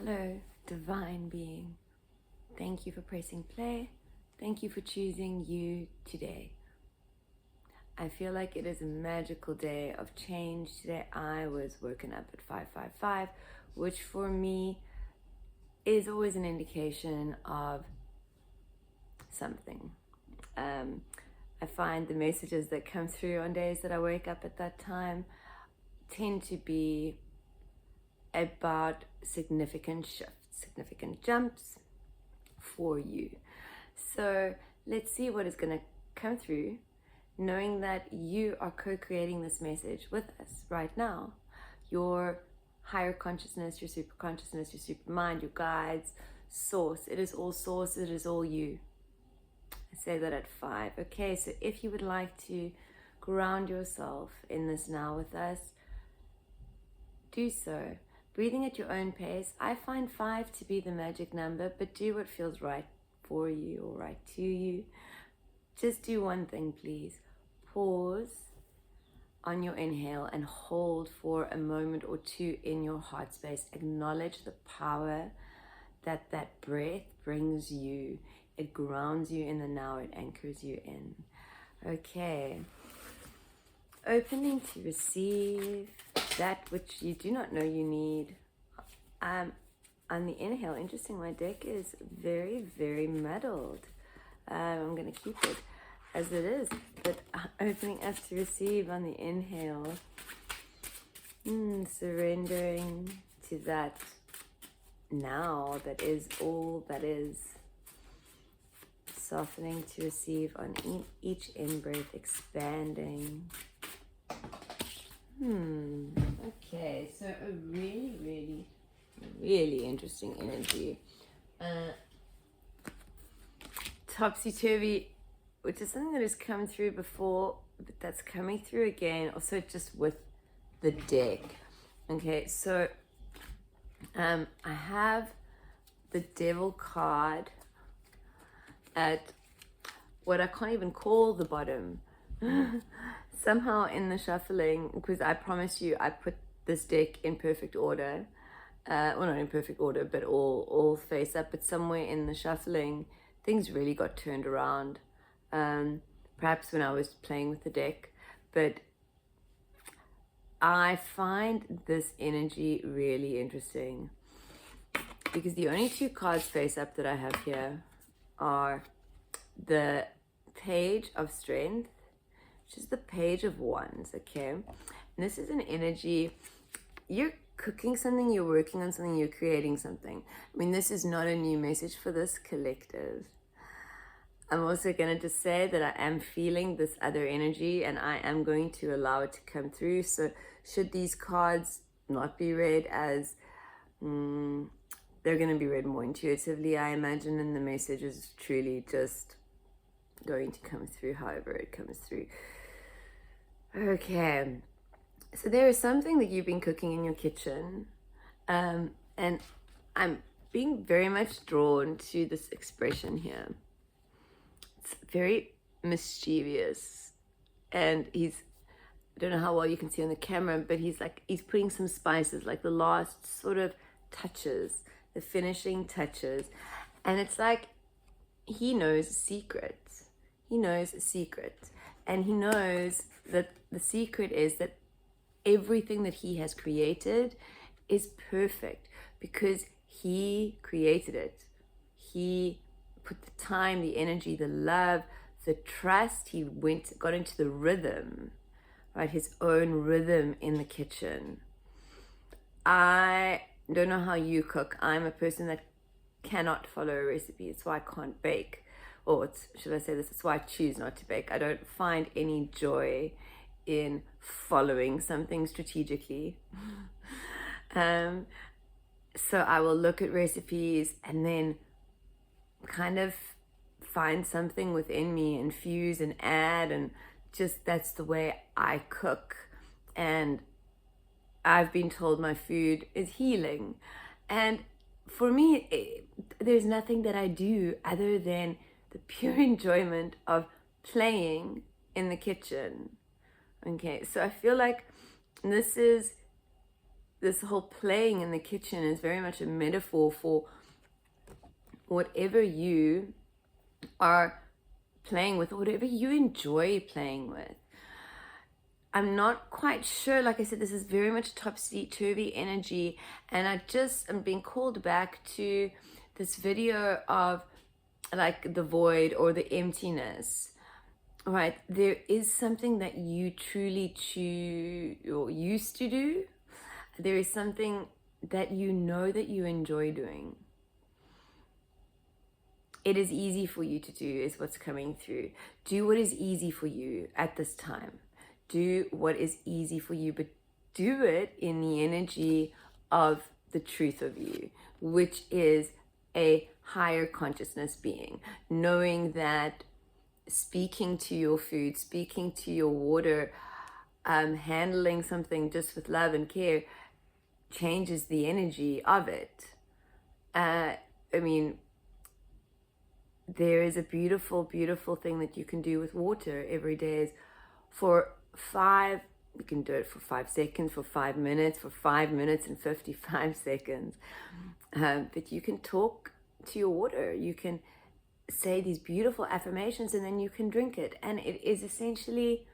Hello, divine being. Thank you for pressing play. Thank you for choosing you today. I feel like it is a magical day of change. Today I was woken up at 555, which for me is always an indication of something. I find the messages that come through on days that I wake up at that time tend to be about significant shifts, significant jumps for you. So let's see what is going to come through, knowing that you are co-creating this message with us right now. Your higher consciousness, your super consciousness, your super mind, your guides, source. It is all source, it is all you. I say that at 5. Okay, so if you would like to ground yourself in this now with us, do so. Breathing at your own pace. I find 5 to be the magic number, but do what feels right for you or right to you. Just do one thing, please. Pause on your inhale and hold for a moment or two in your heart space. Acknowledge the power that that breath brings you. It grounds you in the now. It anchors you in. Okay. Opening to receive that which you do not know you need. On the inhale, interesting, my deck is very, very muddled. I'm going to keep it as it is, but opening up to receive on the inhale, surrendering to that now that is all that is, softening to receive on each in-breath, expanding. Okay, so a really, really, really interesting energy. Topsy-turvy, which is something that has come through before, but that's coming through again, also just with the deck. Okay, so I have the Devil card at what I can't even call the bottom. Somehow in the shuffling, because I promise you I put this deck in perfect order, well, not in perfect order, but all face up, but somewhere in the shuffling things really got turned around, perhaps when I was playing with the deck. But I find this energy really interesting because the only two cards face up that I have here are the Page of Strength, which is the Page of Wands. Okay, and this is an energy, you're cooking something, you're working on something, you're creating something. I mean, this is not a new message for this collective. I'm also going to just say that I am feeling this other energy and I am going to allow it to come through. So should these cards not be read as they're going to be read more intuitively, I imagine, and the message is truly just going to come through however it comes through. Okay, so there is something that you've been cooking in your kitchen, and I'm being very much drawn to this expression here. It's very mischievous, and I don't know how well you can see on the camera, but he's putting some spices, like the last sort of touches, the finishing touches, and it's like he knows a secret. He knows a secret, and he knows that the secret is that everything that he has created is perfect because he created it. He put the time, the energy, the love, the trust. He got into the rhythm, right? His own rhythm in the kitchen. I don't know how you cook. I'm a person that cannot follow a recipe. It's why I can't bake. Or should I say this? It's why I choose not to bake. I don't find any joy in following something strategically. So I will look at recipes and then kind of find something within me and fuse and add, and just that's the way I cook. And I've been told my food is healing. And for me, there's nothing that I do other than the pure enjoyment of playing in the kitchen. Okay, so I feel like this is this whole playing in the kitchen is very much a metaphor for whatever you are playing with, whatever you enjoy playing with. I'm not quite sure, like I said, this is very much topsy-turvy energy, and I'm being called back to this video of like the void or the emptiness, right? There is something that you truly choose or used to do. There is something that you know that you enjoy doing. It is easy for you to do is what's coming through. Do what is easy for you at this time. Do what is easy for you, but do it in the energy of the truth of you, which is a higher consciousness being. Knowing that speaking to your food, speaking to your water, handling something just with love and care changes the energy of it. I mean, there is a beautiful, beautiful thing that you can do with water every day is you can do it for 5 seconds, for 5 minutes, for 5 minutes and 55 seconds. But you can talk to your water. You can say these beautiful affirmations and then you can drink it. And it is essentially,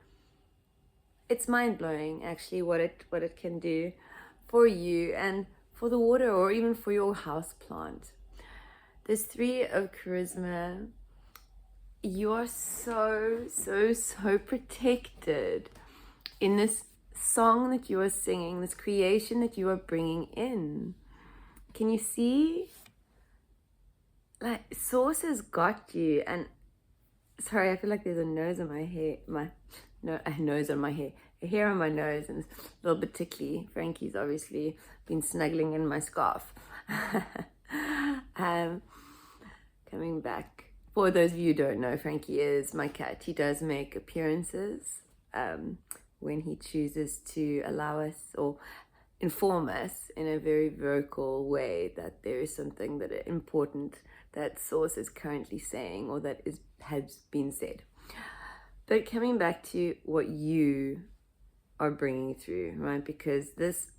it's mind-blowing actually what it can do for you and for the water, or even for your house plant. This 3 of charisma, you are so, so, so protected in this song that you are singing, this creation that you are bringing in. Can you see? Like, Source has got you. And sorry, I feel like there's a nose on my hair. A nose on my hair. A hair on my nose, and it's a little bit tickly. Frankie's obviously been snuggling in my scarf. Coming back. For those of you who don't know, Frankie is my cat. He does make appearances when he chooses to allow us or inform us in a very vocal way that there is something that important that Source is currently saying or that has been said. But coming back to what you are bringing through, right? Because this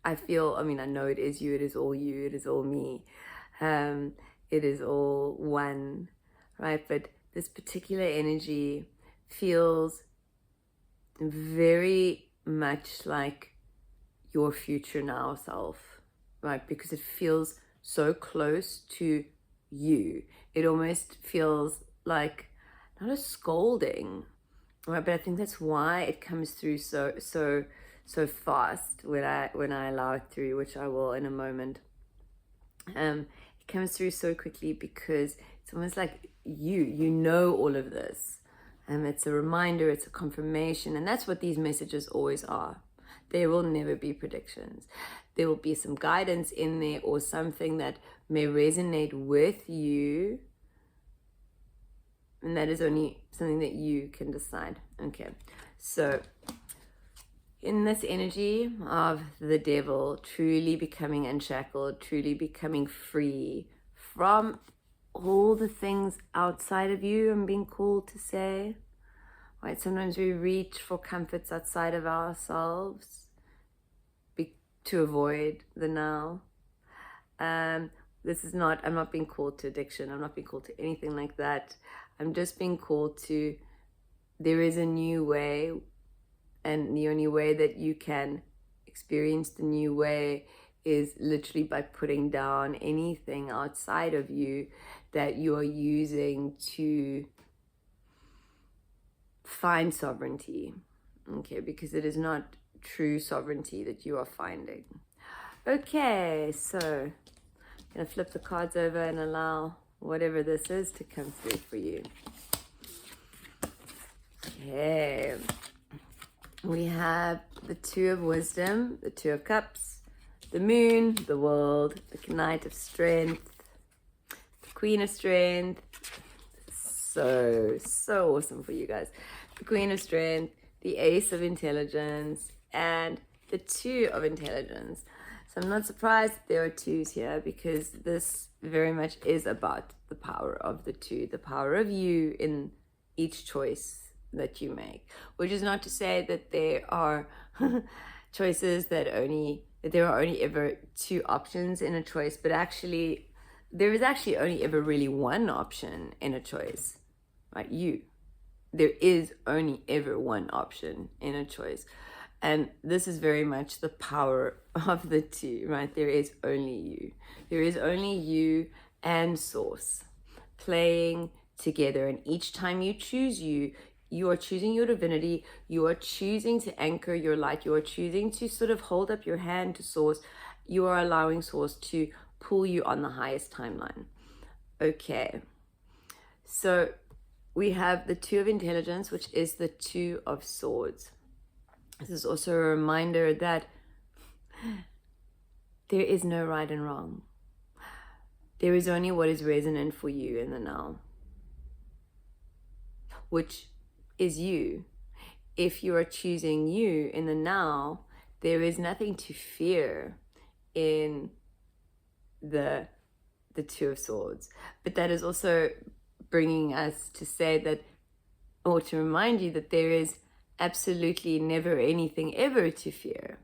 I feel, I mean, I know it is you, it is all you, it is all me. It is all one, right? But this particular energy feels very much like your future now self, right? Because it feels so close to you. It almost feels like not a scolding, right? But I think that's why it comes through so fast when I allow it through, which I will in a moment. It comes through so quickly because it's almost like you know all of this. It's a reminder, it's a confirmation, and that's what these messages always are. There will never be predictions. There will be some guidance in there or something that may resonate with you, and that is only something that you can decide. Okay, so in this energy of the devil truly becoming unshackled, truly becoming free from all the things outside of you, I'm being called to say, right? Sometimes we reach for comforts outside of ourselves to avoid the now. I'm not being called to addiction. I'm not being called to anything like that. I'm just being called to, there is a new way, and the only way that you can experience the new way is literally by putting down anything outside of you that you are using to find sovereignty. Okay, because it is not true sovereignty that you are finding. Okay, so I'm going to flip the cards over and allow whatever this is to come through for you. Okay. We have the 2 of wisdom, the 2 of cups, the moon, the world, the knight of strength, the queen of strength. So awesome for you guys. The queen of strength, the ace of intelligence, and the 2 of intelligence. So I'm not surprised that there are 2s here, because this very much is about the power of the 2, the power of you in each choice that you make, which is not to say that there are choices that there are only ever two options in a choice, but actually there is actually only ever really one option in a choice, right? There is only ever one option in a choice. And this is very much the power of the two, right? There is only you. There is only you and source playing together. And each time you choose you are choosing your divinity. You are choosing to anchor your light. You are choosing to sort of hold up your hand to source. You are allowing source to pull you on the highest timeline. Okay. So we have the Two of Intelligence, which is the Two of Swords. This is also a reminder that there is no right and wrong. There is only what is resonant for you in the now, which is you. If you are choosing you in the now, there is nothing to fear in the Two of Swords. But that is also bringing us to say that, or to remind you that there is absolutely never anything ever to fear.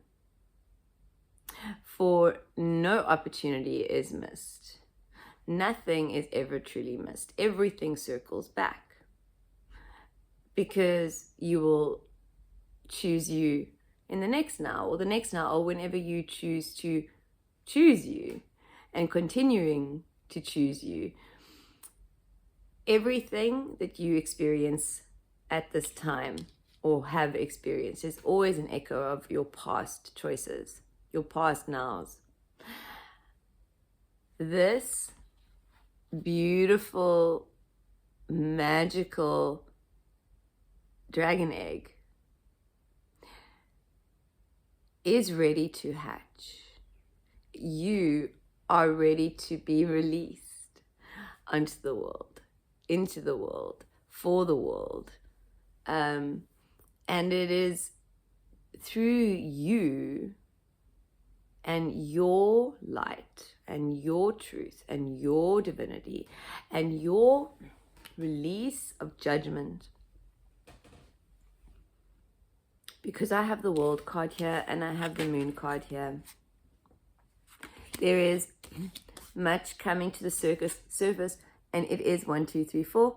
For no opportunity is missed. Nothing is ever truly missed. Everything circles back. Because you will choose you in the next now, or the next now, or whenever you choose to choose you, and continuing to choose you. Everything that you experience at this time or have experienced is always an echo of your past choices, your past nows. This beautiful, magical dragon egg is ready to hatch. You are ready to be released onto the world, into the world, for the world. And it is through you and your light and your truth and your divinity and your release of judgment. Because I have the World card here and I have the Moon card here. There is much coming to the surface, and it is 1, 2, 3, 4.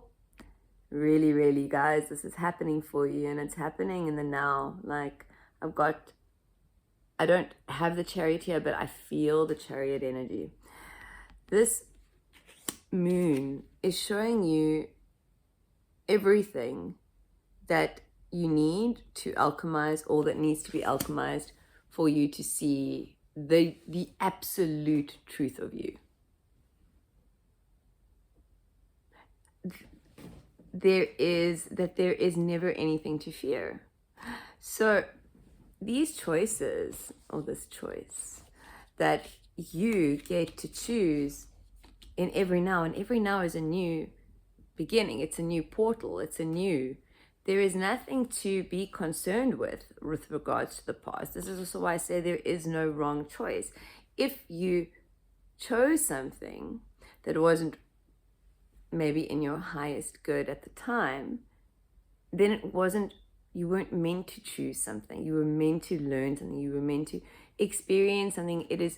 Really, really, guys, this is happening for you, and it's happening in the now. Like, I don't have the Chariot here, but I feel the Chariot energy. This Moon is showing you everything that you need to alchemize, all that needs to be alchemized for you to see the absolute truth of you. There is never anything to fear. So these choices, or this choice that you get to choose in every now, and every now is a new beginning. It's a new portal. There is nothing to be concerned with regards to the past. This is also why I say there is no wrong choice. If you chose something that wasn't maybe in your highest good at the time, then you weren't meant to choose something. You were meant to learn something. You were meant to experience something. It is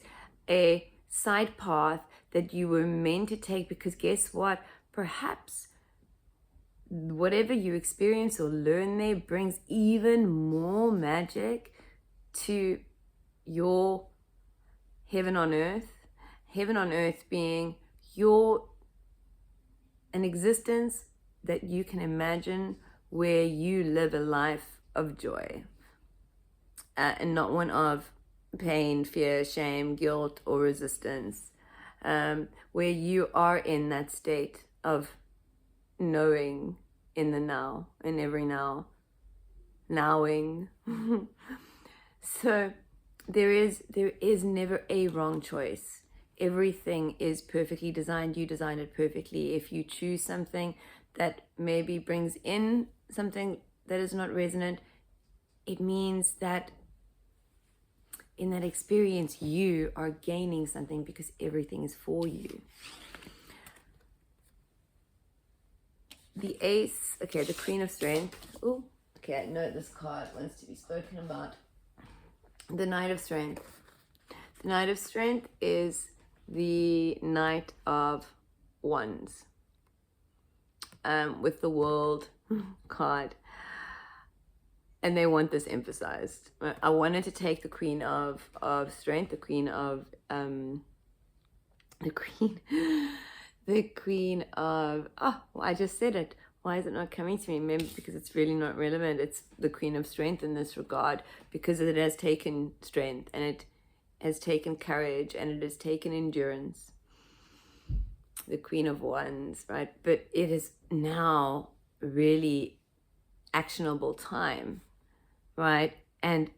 a side path that you were meant to take, because guess what? Perhaps whatever you experience or learn there brings even more magic to your heaven on earth. Heaven on earth being an existence that you can imagine where you live a life of joy, and not one of pain, fear, shame, guilt, or resistance, where you are in that state of knowing in the now, in every now, nowing. So there is never a wrong choice. Everything is perfectly designed. You designed it perfectly. If you choose something that maybe brings in something that is not resonant, it means that in that experience you are gaining something, because everything is for you. The Ace, okay, the Queen of Strength. Oh, okay, I know this card wants to be spoken about. The Knight of Strength. The Knight of Strength is the Knight of Wands. With the World card. And they want this emphasized. I wanted to take the Queen of Strength, the Queen of I just said it. Why is it not coming to me? Maybe because it's really not relevant. It's the Queen of Strength in this regard, because it has taken strength, and it has taken courage, and it has taken endurance. The Queen of Wands, right? But it is now really actionable time, right? And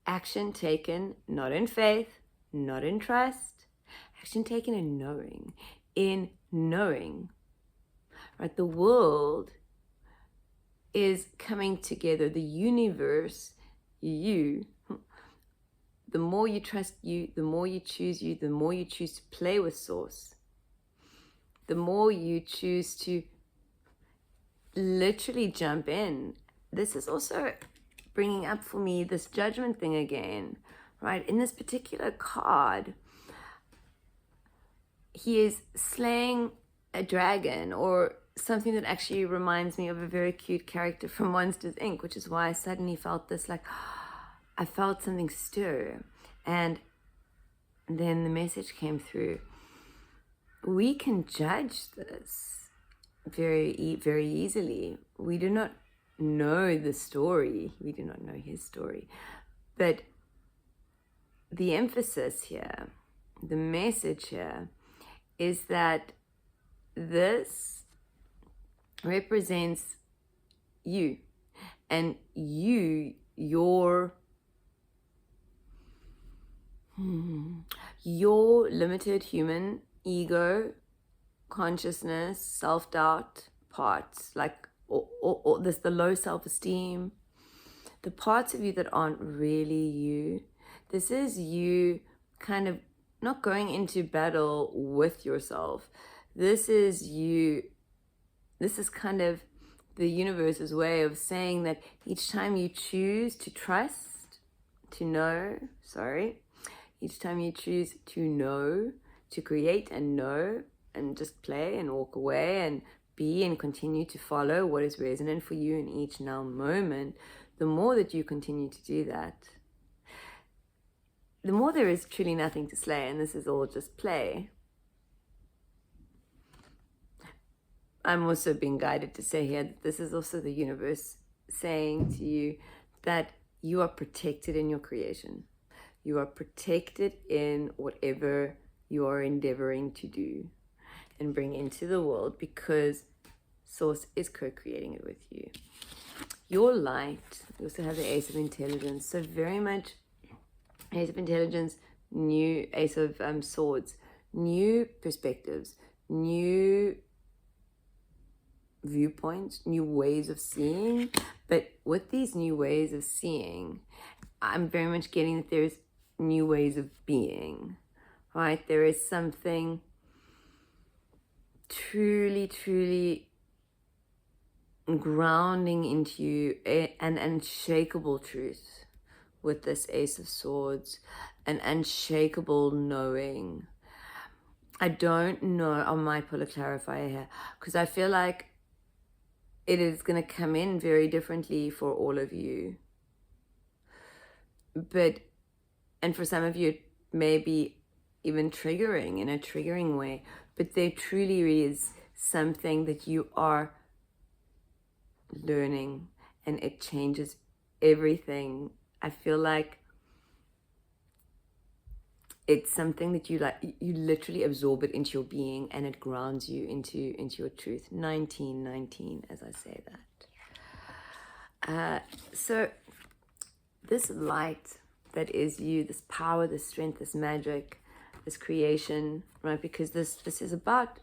action taken not in faith, not in trust, action taken in knowing, right? The world is coming together, the universe, you. The more you trust you, the more you, the more you choose to play with Source, the more you choose to literally jump in. This is also bringing up for me this judgment thing again, right? In this particular card, he is slaying a dragon, or something that actually reminds me of a very cute character from Monsters Inc., which is why I suddenly felt this, like, I felt something stir. And then the message came through. We can judge this very, very easily. We do not know the story. We do not know his story. But the emphasis here, the message here, is that this represents you, and your limited human ego, consciousness, self-doubt parts, like or this, the low self-esteem, the parts of you that aren't really you. This is you kind of not going into battle with yourself. This is you. This is kind of the universe's way of saying that each time you choose to trust, to know, each time you choose to know, to create and know, and just play and walk away and be and continue to follow what is resonant for you in each now moment, the more that you continue to do that, the more there is truly nothing to slay, and this is all just play. I'm also being guided to say here that this is also the universe saying to you that you are protected in your creation. You are protected in whatever you are endeavoring to do and bring into the world, because Source is co-creating it with you. Your light, you also have the Ace of Intelligence. So very much Ace of Intelligence, new Ace of Swords, new perspectives, new viewpoints, new ways of seeing. But with these new ways of seeing, I'm very much getting that there's new ways of being, right? There is something truly grounding into you, an unshakable truth with this Ace of Swords, an unshakable knowing. I don't know, I might pull a clarifier here, because I feel like it is going to come in very differently for all of you. And for some of you, it may be even triggering, in a triggering way, but there truly is something that you are learning, and it changes everything. I feel like it's something that you literally absorb it into your being, and it grounds you into your truth. 1919, as I say that. So this light that is you, this power, this strength, this magic, this creation, right? Because this is about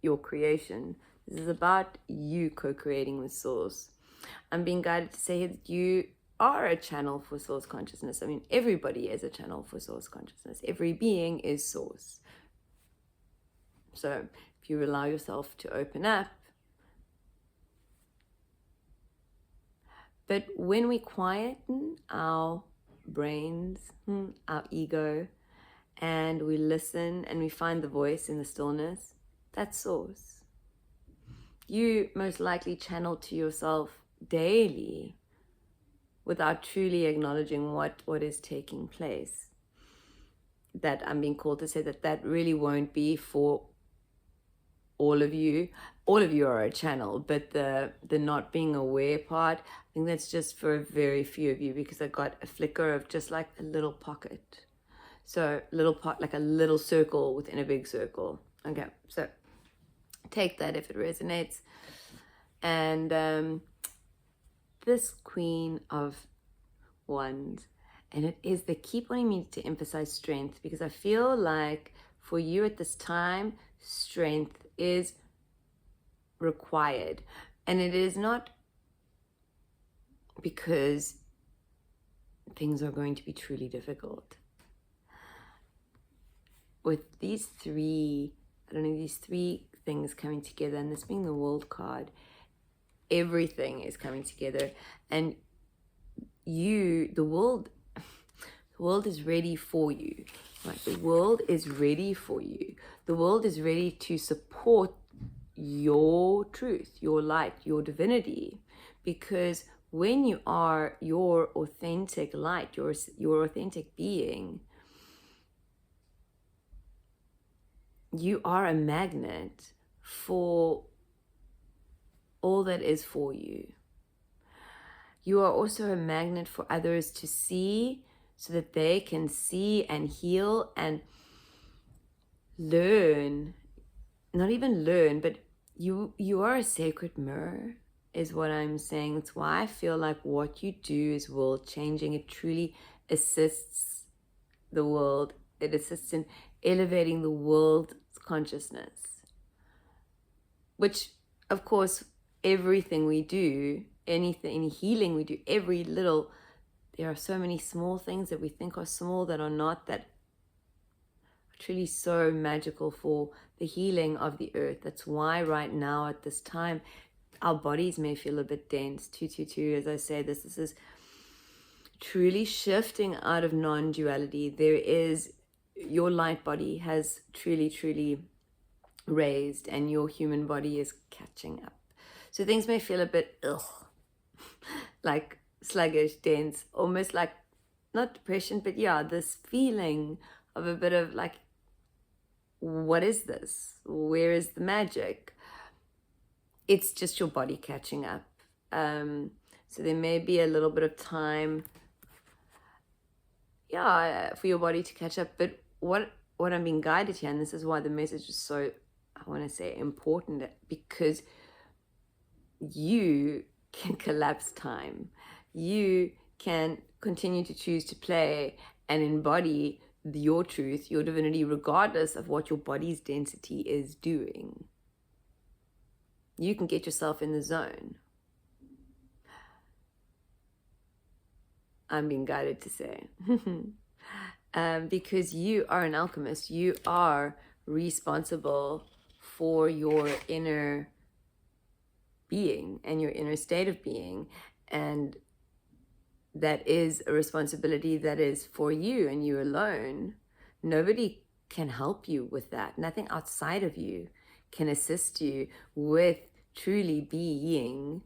your creation. This is about you co-creating with Source. I'm being guided to say that you are a channel for Source consciousness. I mean, everybody is a channel for Source consciousness. Every being is Source. So if you allow yourself to open up. But when we quieten our brains, our ego, and we listen and we find the voice in the stillness, that's source. You most likely channel to yourself daily without truly acknowledging what is taking place. That I'm being called to say that really won't be for all of you. All of you are a channel, but the not being aware part, I think that's just for a very few of you, because I got a flicker of just like a little pocket. So little pot, like a little circle within a big circle. Okay, so take that if it resonates. And this Queen of Wands, and it is, they keep wanting me to emphasize strength, because I feel like for you at this time, strength is required. And it is not because things are going to be truly difficult. With these three things coming together, and this being the World card, everything is coming together, and the world is ready for you. Right? The world is ready for you. The world is ready to support your truth, your light, your divinity, because when you are your authentic light, your authentic being, you are a magnet for all that is for you. You are also a magnet for others to see, so that they can see and heal and learn. Not even learn, but you are a sacred mirror, is what I'm saying. That's why I feel like what you do is world changing. It truly assists the world. It assists in elevating the world's consciousness, which, of course, everything we do, any healing we do, there are so many small things that we think are small that are not, that are truly so magical for the healing of the earth. That's why right now at this time, our bodies may feel a bit dense. 222, as I say, this is truly shifting out of non-duality. Your light body has truly raised, and your human body is catching up. So things may feel a bit like sluggish, dense, almost like, not depression, but yeah, this feeling of a bit of like, what is this? Where is the magic? It's just your body catching up. So there may be a little bit of time, for your body to catch up. But what I'm being guided here, and this is why the message is so, I want to say, important, because you can collapse time. You can continue to choose to play and embody your truth, your divinity, regardless of what your body's density is doing. You can get yourself in the zone. I'm being guided to say. Because you are an alchemist. You are responsible for your inner being and your inner state of being. And that is a responsibility that is for you and you alone. Nobody can help you with that. Nothing outside of you can assist you with truly being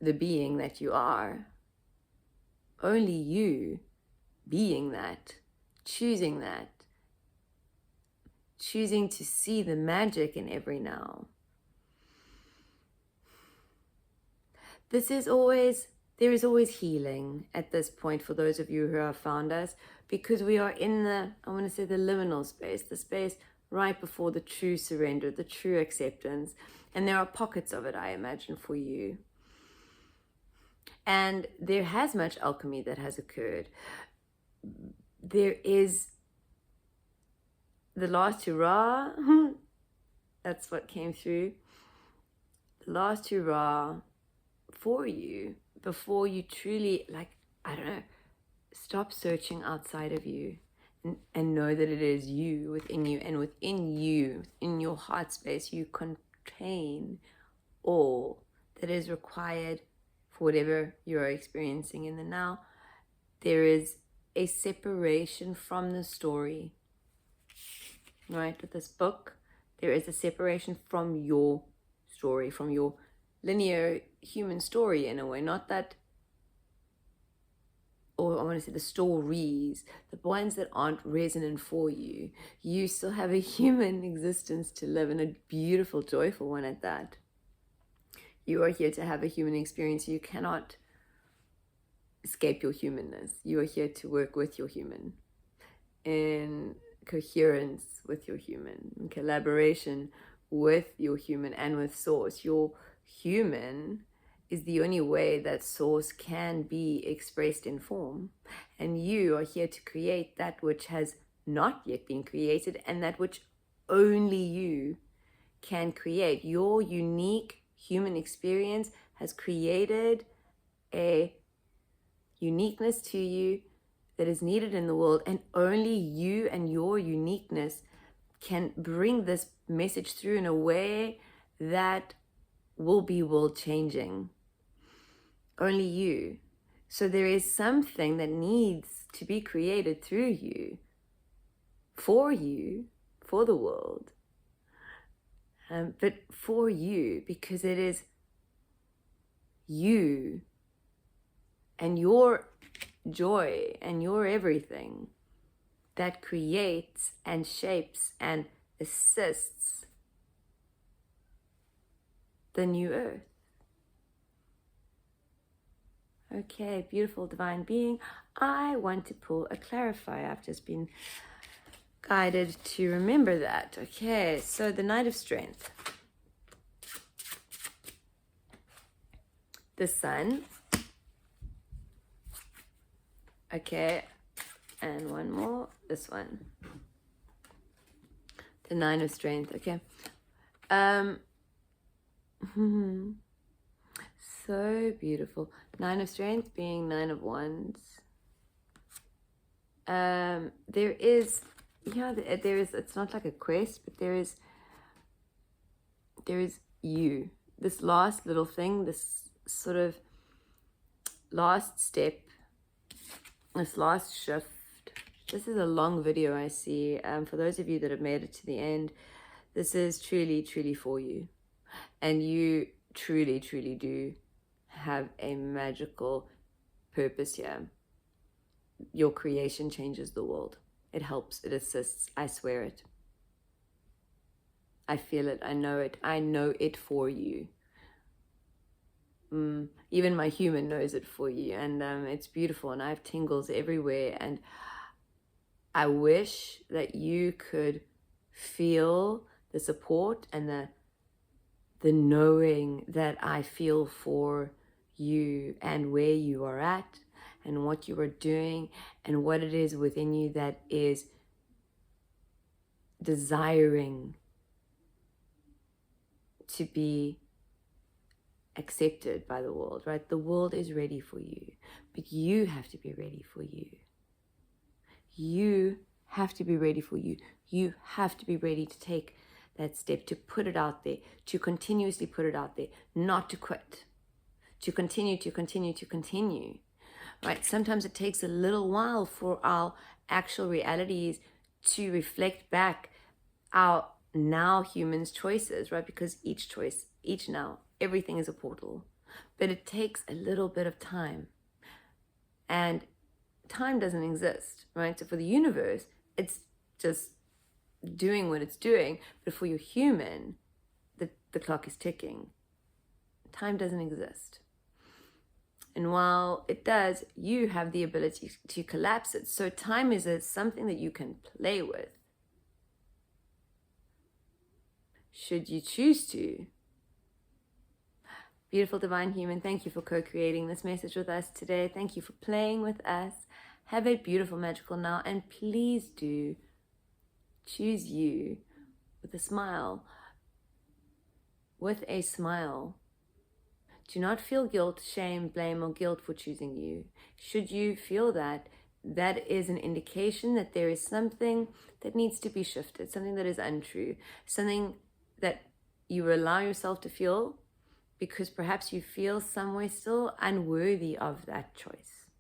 the being that you are. Only you being that, choosing to see the magic in every now. There is always healing at this point for those of you who have found us, because we are in the liminal space, the space right before the true surrender, the true acceptance. And there are pockets of it, I imagine, for you. And there has much alchemy that has occurred. There is the last hurrah. That's what came through. The last hurrah for you before you truly, stop searching outside of you and know that it is you within you. And within you, in your heart space, you contain all that is required for whatever you're experiencing in the now. there is a separation from the story, right? With this book, there is a separation from your story, from your linear human story in a way. Not that, or I want to say the stories, the ones that aren't resonant for you. You still have a human existence to live, and a beautiful, joyful one at that. You are here to have a human experience. You cannot escape your humanness. You are here to work with your human, in coherence with your human, in collaboration with your human and with source. Your human is the only way that source can be expressed in form. And you are here to create that which has not yet been created, and that which only you can create. Your unique human experience has created a uniqueness to you that is needed in the world, and only you and your uniqueness can bring this message through in a way that will be world changing. Only you. So there is something that needs to be created through you, for the world, but for you, because it is you and your joy and your everything that creates and shapes and assists the new earth. Okay, beautiful divine being. I want to pull a clarifier. I've just been guided to remember that. Okay, so the Knight of Strength. The Sun. Okay, and one more. This one. The Nine of Strength. Okay. So beautiful. Nine of Strength being Nine of Wands. There is, it's not like a quest, but there is you. This last little thing, this sort of last step, this last shift. This is a long video, I see. For those of you that have made it to the end, this is truly, truly for you. And you truly, truly do have a magical purpose here. Your creation changes the world. It helps, it assists. I swear it. I feel it. I know it. I know it for you. Even my human knows it for you. And it's beautiful. And I have tingles everywhere. And I wish that you could feel the support and the knowing that I feel for you and where you are at and what you are doing and what it is within you that is desiring to be accepted by the world, right? The world is ready for you, but you have to be ready for you. You have to be ready for you. You have to be ready to take that step, to put it out there, to continuously put it out there, not to quit, to continue, right? Sometimes it takes a little while for our actual realities to reflect back our now humans' choices, right? Because each choice, each now, everything is a portal, but it takes a little bit of time, and time doesn't exist, right? So for the universe, it's just doing what it's doing, but for your human, the clock is ticking. Time doesn't exist. And while it does, you have the ability to collapse it. So time is something that you can play with, should you choose to. Beautiful divine human, thank you for co-creating this message with us today. Thank you for playing with us. Have a beautiful, magical now, and please do choose you with a smile. With a smile. Do not feel guilt, shame, blame, or guilt for choosing you. Should you feel that, that is an indication that there is something that needs to be shifted, something that is untrue, something that you allow yourself to feel because perhaps you feel somewhere still unworthy of that choice.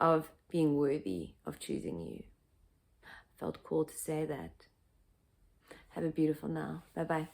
of being worthy of choosing you. Felt called to say that. Have a beautiful now. Bye-bye.